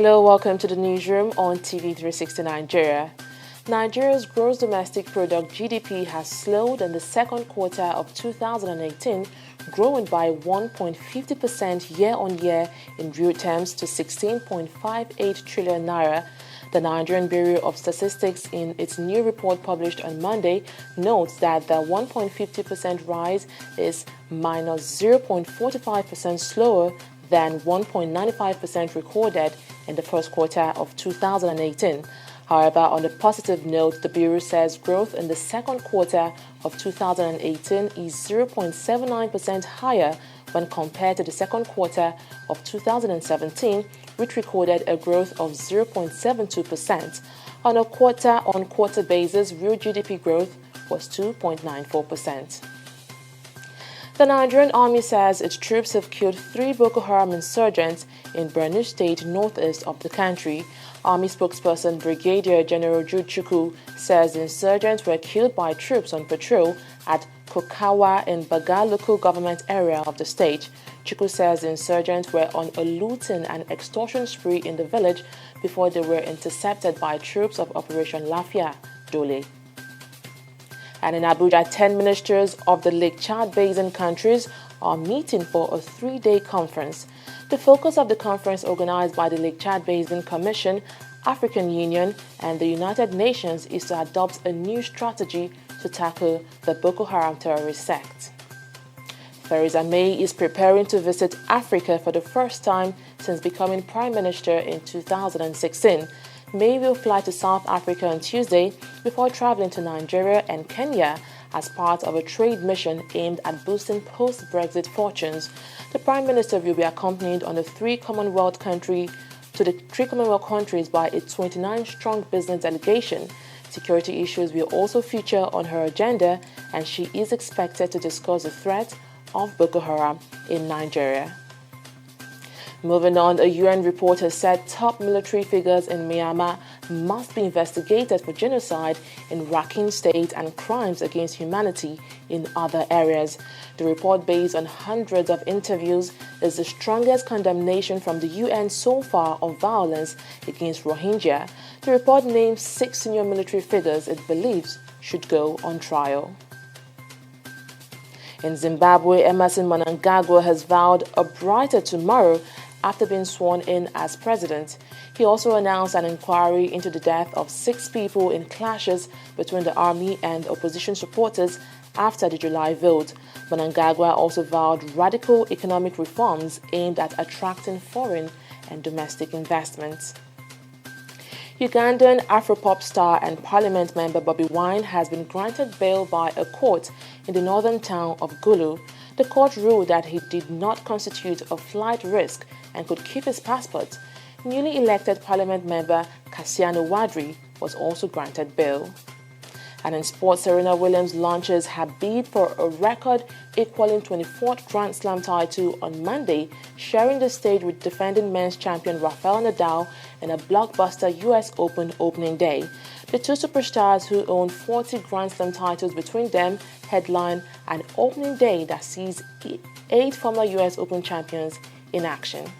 Hello, welcome to the newsroom on TV360 Nigeria. Nigeria's gross domestic product (GDP) has slowed in the second quarter of 2018, growing by 1.50% year-on-year in real terms to 16.58 trillion naira. The Nigerian Bureau of Statistics, in its new report published on Monday, notes that the 1.50% rise is minus 0.45% slower than 1.95% recorded in the first quarter of 2018. However, on a positive note, the Bureau says growth in the second quarter of 2018 is 0.79% higher when compared to the second quarter of 2017, which recorded a growth of 0.72%. On a quarter-on-quarter basis, real GDP growth was 2.94%. The Nigerian Army says its troops have killed 3 Boko Haram insurgents in Borno State, northeast of the country. Army spokesperson Brigadier General Jude Chukwu says the insurgents were killed by troops on patrol at Kokawa in Baga local government area of the state. Chukwu says the insurgents were on a looting and extortion spree in the village before they were intercepted by troops of Operation Lafia Dole. And in Abuja, 10 ministers of the Lake Chad Basin countries are meeting for a 3-day conference. The focus of the conference, organized by the Lake Chad Basin Commission, African Union, and the United Nations, is to adopt a new strategy to tackle the Boko Haram terrorist sect. Theresa May is preparing to visit Africa for the first time since becoming Prime Minister in 2016. May will fly to South Africa on Tuesday before traveling to Nigeria and Kenya as part of a trade mission aimed at boosting post-Brexit fortunes. The Prime Minister will be accompanied on the 3 Commonwealth countries by a 29-strong business delegation. Security issues will also feature on her agenda, and she is expected to discuss the threat of Boko Haram in Nigeria. Moving on, a UN report has said top military figures in Myanmar must be investigated for genocide in Rakhine State and crimes against humanity in other areas. The report, based on hundreds of interviews, is the strongest condemnation from the UN so far of violence against Rohingya. The report names 6 senior military figures it believes should go on trial. In Zimbabwe, Emmerson Mnangagwa has vowed a brighter tomorrow after being sworn in as president. He also announced an inquiry into the death of 6 people in clashes between the army and opposition supporters after the July vote. Mnangagwa also vowed radical economic reforms aimed at attracting foreign and domestic investments. Ugandan Afropop star and parliament member Bobby Wine has been granted bail by a court in the northern town of Gulu. The court ruled that he did not constitute a flight risk and could keep his passport. Newly elected parliament member Cassiano Wadri was also granted bail. And in sports, Serena Williams launches her bid for a record equaling 24th Grand Slam title on Monday, sharing the stage with defending men's champion Rafael Nadal in a blockbuster US Open opening day. The 2 superstars, who own 40 Grand Slam titles between them, headline an opening day that sees 8 former US Open champions in action.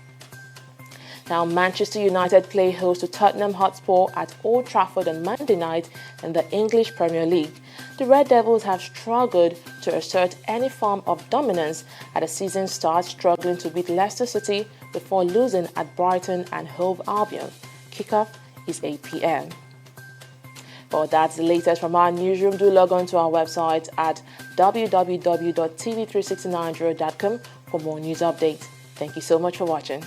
Now, Manchester United play host to Tottenham Hotspur at Old Trafford on Monday night in the English Premier League. The Red Devils have struggled to assert any form of dominance at the season start, struggling to beat Leicester City before losing at Brighton and Hove Albion. Kickoff is 8 p.m. Well, that's the latest from our newsroom. Do log on to our website at www.tv360nigeria.com for more news updates. Thank you so much for watching.